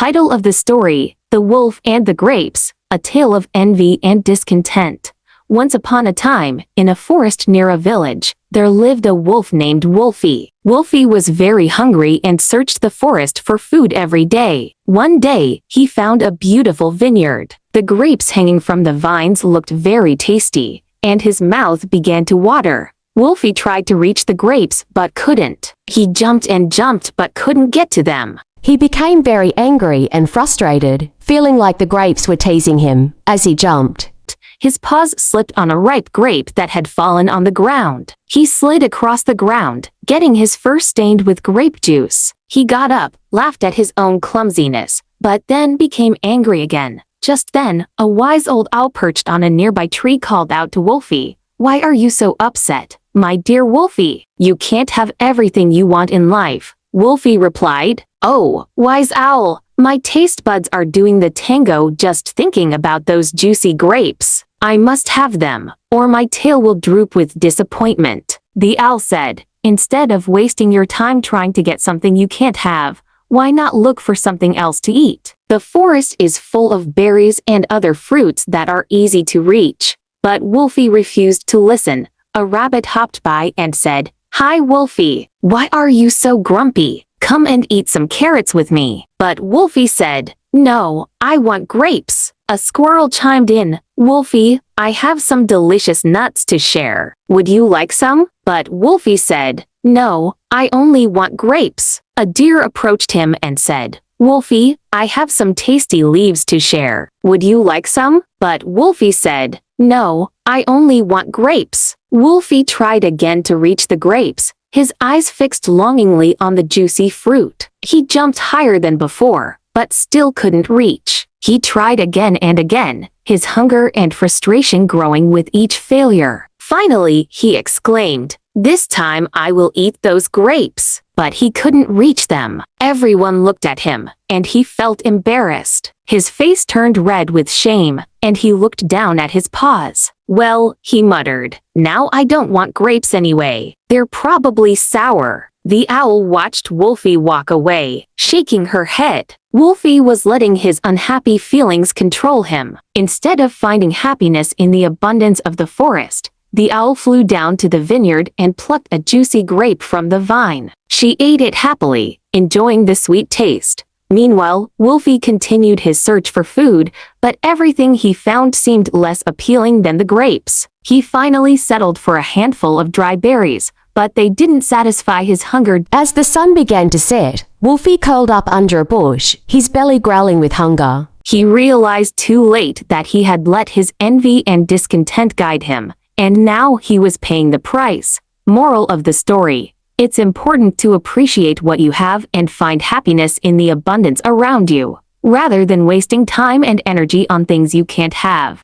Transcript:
Title of the story: The Wolf and the Grapes, a tale of envy and discontent. Once upon a time, in a forest near a village, there lived a wolf named Wolfie. Wolfie was very hungry and searched the forest for food every day. One day, he found a beautiful vineyard. The grapes hanging from the vines looked very tasty, and his mouth began to water. Wolfie tried to reach the grapes but couldn't. He jumped and jumped but couldn't get to them. He became very angry and frustrated, feeling like the grapes were teasing him as he jumped. His paws slipped on a ripe grape that had fallen on the ground. He slid across the ground, getting his fur stained with grape juice. He got up, laughed at his own clumsiness, but then became angry again. Just then, a wise old owl perched on a nearby tree called out to Wolfie, "Why are you so upset, my dear Wolfie? You can't have everything you want in life." Wolfie replied, "Oh, wise owl, my taste buds are doing the tango just thinking about those juicy grapes. I must have them, or my tail will droop with disappointment." The owl said, "Instead of wasting your time trying to get something you can't have, why not look for something else to eat? The forest is full of berries and other fruits that are easy to reach." But Wolfie refused to listen. A rabbit hopped by and said, "Hi Wolfie, why are you so grumpy? Come and eat some carrots with me." But Wolfie said, "No, I want grapes." A squirrel chimed in, "Wolfie, I have some delicious nuts to share. Would you like some?" But Wolfie said, "No, I only want grapes." A deer approached him and said, "Wolfie, I have some tasty leaves to share. Would you like some?" But Wolfie said, "No, I only want grapes." Wolfie tried again to reach the grapes, his eyes fixed longingly on the juicy fruit. He jumped higher than before, but still couldn't reach. He tried again and again, his hunger and frustration growing with each failure. Finally, he exclaimed, "This time I will eat those grapes." But he couldn't reach them. Everyone looked at him, and he felt embarrassed. His face turned red with shame, and he looked down at his paws. "Well," he muttered, "now I don't want grapes anyway. They're probably sour." The owl watched Wolfie walk away, shaking her head. Wolfie was letting his unhappy feelings control him. Instead of finding happiness in the abundance of the forest, the owl flew down to the vineyard and plucked a juicy grape from the vine. She ate it happily, enjoying the sweet taste. Meanwhile, Wolfie continued his search for food, but everything he found seemed less appealing than the grapes. He finally settled for a handful of dry berries, but they didn't satisfy his hunger. As the sun began to set, Wolfie curled up under a bush, his belly growling with hunger. He realized too late that he had let his envy and discontent guide him, and now he was paying the price. Moral of the story: it's important to appreciate what you have and find happiness in the abundance around you, rather than wasting time and energy on things you can't have.